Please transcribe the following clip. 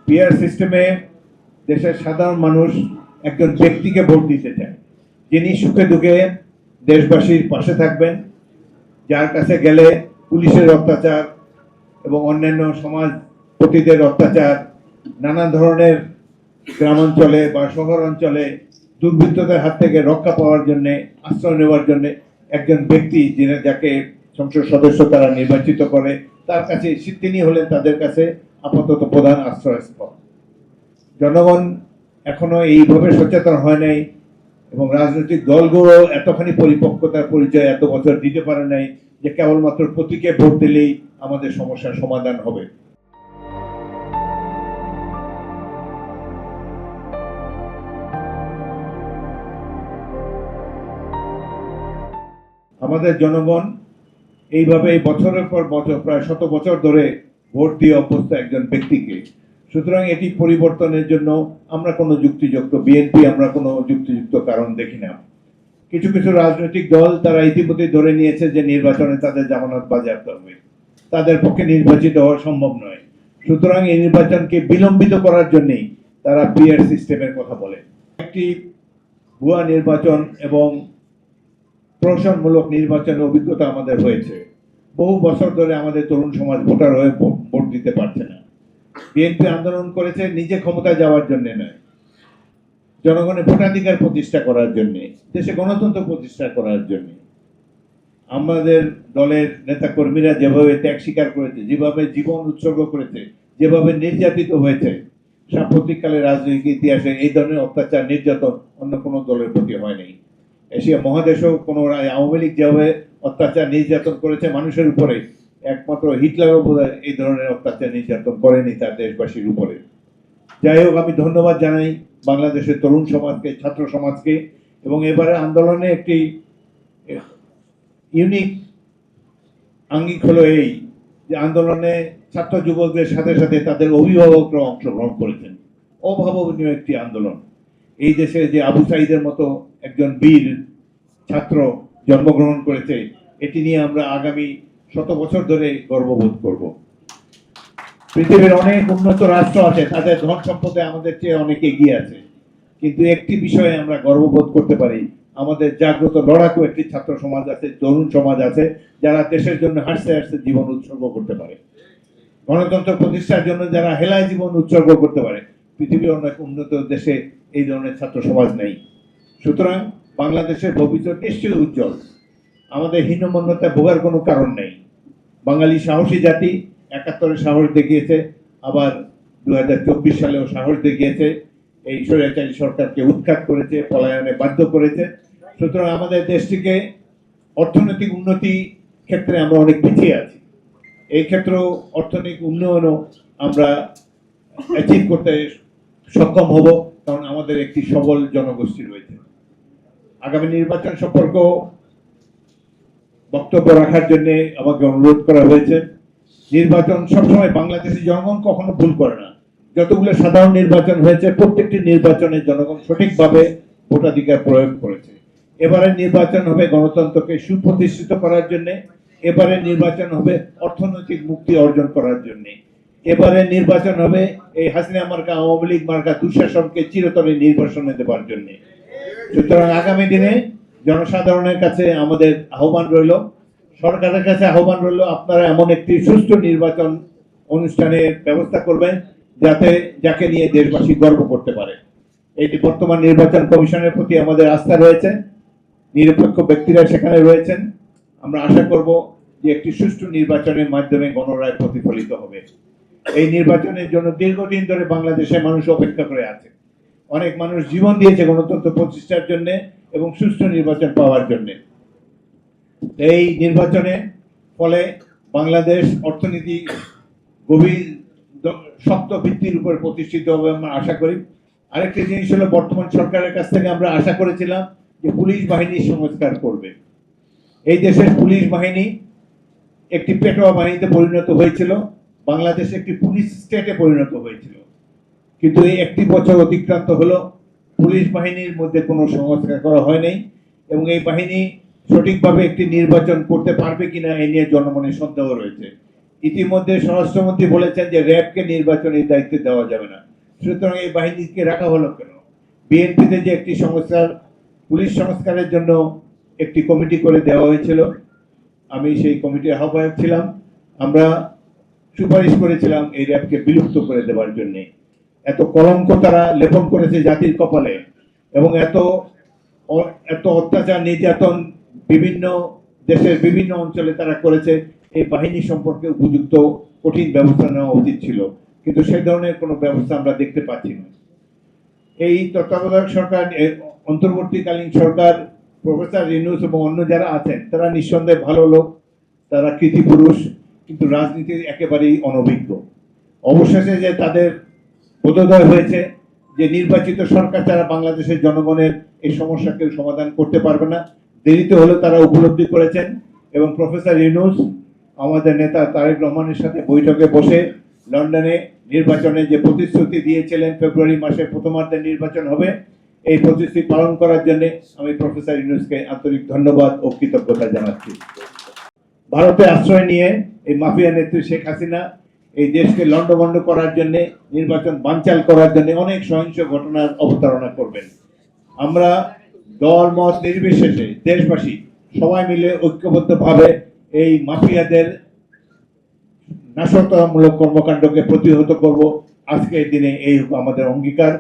PR সিস্টেমে দেশের সাধারণ মানুষ একজন ব্যক্তিকে ভোট দিতে চায়, যিনি সুখে দুঃখে দেশবাসীর পাশে থাকবেন, যার কাছে গেলে পুলিশের অত্যাচার এবং অন্যান্য সমাজপতিদের অত্যাচার, নানা ধরনের গ্রামাঞ্চলে বা শহর অঞ্চলে দুর্বৃত্তদের হাত থেকে রক্ষা পাওয়ার জন্য, আশ্রয় নেওয়ার জন্য একজন ব্যক্তি যাকে সংসদ সদস্য তারা নির্বাচিত করে, তার কাছে তিনি হলেন তাদের কাছে আপাতত প্রধান আশ্রয়স্থল। জনগণ এখনো এইভাবে সচেতন হয় নাই এবং রাজনৈতিক দলগুলো এতখানি পরিপক্কতার পরিচয় এত বছর দিতে পারে নাই যে কেবলমাত্র প্রতীকে ভোট দিলেই আমাদের সমস্যার সমাধান হবে। আমাদের জনগণ এইভাবে বছরের পর বছর, প্রায় 100 বছর ধরে ভোট দিয়ে অভ্যস্ত একজন ব্যক্তিকে। সুতরাং এটি পরিবর্তনের জন্য আমরা কোনো যুক্তিযুক্ত বিএনপি আমরা কোনো যুক্তিযুক্ত কারণ দেখি না। কিছু কিছু রাজনৈতিক দল তারা ইতিমধ্যে ধরে নিয়েছে যে নির্বাচনে তাদের জামানত বাজেয়াপ্ত হবে, তাদের পক্ষে নির্বাচিত হওয়া সম্ভব নয়। সুতরাং এই নির্বাচনকে বিলম্বিত করার জন্যই তারা পিআর সিস্টেমের কথা বলে। একটি ভুয়া নির্বাচন এবং প্রহসনমূলক নির্বাচনের অভিজ্ঞতা আমাদের হয়েছে। বহু বছর ধরে আমাদের তরুণ সমাজ ভোটার হয়ে ভোট দিতে পারছে না। বিএনপি আন্দোলন করেছে নিজে ক্ষমতায় যাওয়ার জন্য নয়, জনগণের ভোটাধিকার প্রতিষ্ঠা করার জন্য, দেশে গণতন্ত্র প্রতিষ্ঠা করার জন্য। আমাদের দলের নেতা কর্মীরা যেভাবে ত্যাগ স্বীকার করেছে, যেভাবে জীবন উৎসর্গ করেছে, যেভাবে নির্যাতিত হয়েছে, সাম্প্রতিককালে রাজনৈতিক ইতিহাসে এই ধরনের অত্যাচার নির্যাতন অন্য কোনো দলের প্রতি হয়নি। এশিয়া মহাদেশেও কোনো আওয়ামী লীগ যেভাবে অত্যাচার নির্যাতন করেছে মানুষের উপরে, একমাত্র হিটলারও বোধহয় এই ধরনের অত্যাচার নির্যাতন করেনি তার দেশবাসীর উপরে। যাই হোক, আমি ধন্যবাদ জানাই বাংলাদেশের তরুণ সমাজকে, ছাত্র সমাজকে, এবং এবারে আন্দোলনে একটি ইউনিক আঙ্গিক হলো এই যে আন্দোলনে ছাত্র যুবকদের সাথে সাথে তাদের অভিভাবকরা অংশগ্রহণ করেছেন। অভাবনীয় একটি আন্দোলন। এই দেশে যে আবু সাঈদের মতো একজন বীর ছাত্র জন্মগ্রহণ করেছে, এটি নিয়ে আমরা আগামী 100 বছর ধরে গর্ববোধ করব। পৃথিবীর অনেক উন্নত রাষ্ট্র আছে, তাদের ধন সম্পদে আমাদের চেয়ে অনেক এগিয়ে আছে, কিন্তু একটি বিষয়ে আমরা গর্ববোধ করতে পারি, আমাদের জাগ্রত লড়াকু একটি ছাত্র সমাজ আছে, তরুণ সমাজ আছে, যারা দেশের জন্য হাসতে হাসতে জীবন উৎসর্গ করতে পারে, গণতন্ত্র প্রতিষ্ঠার জন্য যারা হেলায় জীবন উৎসর্গ করতে পারে। পৃথিবীর অনেক উন্নত দেশে এই ধরনের ছাত্র সমাজ নেই। সুতরাং বাংলাদেশের ভবিষ্যৎ নিশ্চয়ই উজ্জ্বল। আমাদের হীনমন্যতায় ভোগার কোনো কারণ নেই। বাঙালি সাহসী জাতি 71-এ সাহস দেখিয়েছে, আবার 2024 সালেও সাহস দেখিয়েছে, এই স্বৈরাচারী সরকারকে উৎখাত করেছে, পলায়নে বাধ্য করেছে। সুতরাং আমাদের দেশটিকে অর্থনৈতিক উন্নতি ক্ষেত্রে আমরা অনেক পিছিয়ে আছি। এই ক্ষেত্রেও অর্থনৈতিক উন্নয়নও আমরা অ্যাচিভ করতে সক্ষম হব, কারণ আমাদের একটি সবল জনগোষ্ঠী রয়েছে। আগামী নির্বাচন সম্পর্কেও বক্তব্য রাখার জন্য আমাকে অনুরোধ করা হয়েছে। নির্বাচন সবসময় বাংলাদেশের জনগণ কখনো ভুল করে না। যতগুলো সাধারণ নির্বাচন হয়েছে, প্রত্যেকটি নির্বাচনে জনগণ সঠিকভাবে ভোটাধিকার প্রয়োগ করেছে। এবারের নির্বাচন হবে গণতন্ত্রকে সুপ্রতিষ্ঠিত করার জন্য, এবারে নির্বাচন হবে অর্থনৈতিক মুক্তি অর্জন করার জন্য, এবারে নির্বাচন হবে এই হাসিনা মার্কা, আওয়ামী লীগ মার্কা দুঃশাসনকে চিরতরে নির্বাসনে দেওয়ার জন্য। সুতরাং আগামী দিনে জনসাধারণের কাছে আমাদের আহ্বান রইল, সরকারের কাছে আহ্বান রইল, আপনারা এমন একটি সুষ্ঠু নির্বাচন অনুষ্ঠানের ব্যবস্থা করবেন যাকে নিয়ে দেশবাসী গর্ব করতে পারে। এটি বর্তমান নির্বাচন কমিশনের প্রতি আমাদের আস্থা রয়েছে, নিরপেক্ষ ব্যক্তিরা সেখানে রয়েছেন। আমরা আশা করব যে একটি সুষ্ঠু নির্বাচনের মাধ্যমে গণরায় প্রতিফলিত হবে। এই নির্বাচনের জন্য দীর্ঘদিন ধরে বাংলাদেশের মানুষ অপেক্ষা করে আছে। অনেক মানুষ জীবন দিয়েছে গণতন্ত্র প্রতিষ্ঠার জন্য এবং সুষ্ঠু নির্বাচন পাওয়ার জন্য। এই নির্বাচনে ফলে বাংলাদেশ অর্থনীতি গভীর শক্ত ভিত্তির উপর প্রতিষ্ঠিত হবে আমরা আশা করি। আরেকটি জিনিস হলো, বর্তমান সরকারের কাছ থেকে আমরা আশা করেছিলাম যে পুলিশ বাহিনীর সংস্কার করবে। এই দেশের পুলিশ বাহিনী একটি পেটোয়া বাহিনীতে পরিণত হয়েছিল, বাংলাদেশ একটি পুলিশ স্টেটে পরিণত হয়েছিল, কিন্তু এই 1 বছর অতিক্রান্ত হলো, পুলিশ বাহিনীর মধ্যে কোনো সংস্কার করা হয়নি এবং এই বাহিনী সঠিকভাবে একটি নির্বাচন করতে পারবে কিনা এ নিয়ে জনমনে সন্দেহ রয়েছে। ইতিমধ্যে স্বরাষ্ট্রমন্ত্রী বলেছেন যে র্যাবকে নির্বাচনের দায়িত্ব দেওয়া যাবে না। সুতরাং এই বাহিনীকে রাখা হলো কেন? বিএনপিতে যে একটি সংস্কার, পুলিশ সংস্কারের জন্য একটি কমিটি করে দেওয়া হয়েছিল, আমি সেই কমিটির আহ্বায়ক ছিলাম। আমরা সুপারিশ করেছিলাম এই র্যাবকে বিলুপ্ত করে দেওয়ার জন্য। এত কলঙ্ক তারা লেপন করেছে জাতির কপালে, এবং এত অত্যাচার নির্যাতন বিভিন্ন দেশের বিভিন্ন অঞ্চলে তারা করেছে। এই বাহিনী সম্পর্কে উপযুক্ত কঠিন ব্যবস্থা নেওয়া উচিত ছিল, কিন্তু সেই ধরনের কোনো ব্যবস্থা আমরা দেখতে পাচ্ছি না। এই তত্ত্বাবধায়ক সরকার, অন্তর্বর্তীকালীন সরকার, প্রফেসর ইউনূস এবং অন্য যারা আছেন তারা নিঃসন্দেহে ভালো লোক, তারা কৃতি পুরুষ, কিন্তু রাজনীতির একেবারেই অনভিজ্ঞ। অবশেষে যে তাদের বোধোদয় হয়েছে যে নির্বাচিত সরকার ছাড়া বাংলাদেশের জনগণের এই সমস্যা কেউ সমাধান করতে পারবে না, দেরিতে হলেও তারা উপলব্ধি করেছেন। এবং প্রফেসর ইউনূস আমাদের নেতা তারেক রহমানের সাথে বৈঠকে বসে লন্ডনে নির্বাচনে যে প্রতিশ্রুতি দিয়েছিলেন ফেব্রুয়ারি মাসের প্রথমার্ধে নির্বাচন হবে, এই প্রতিশ্রুতি পালন করার জন্য আমি প্রফেসর ইউনূসকে আন্তরিক ধন্যবাদ ও কৃতজ্ঞতা জানাচ্ছি। ভারতে আশ্রয় নিয়ে এই মাফিয়া নেত্রী শেখ হাসিনা এই দেশকে লন্ডভন্ড করার জন্য, নির্বাচন বানচাল করার জন্য অনেক সহিংস ঘটনার অবতারণা করবেন। আমরা দল মত নির্বিশেষে দেশবাসী সবাই মিলে ঐক্যবদ্ধভাবে এই মাফিয়াদের নাশকতামূলক কর্মকাণ্ডকে প্রতিহত করব। আজকের দিনে এই আমাদের অঙ্গীকার।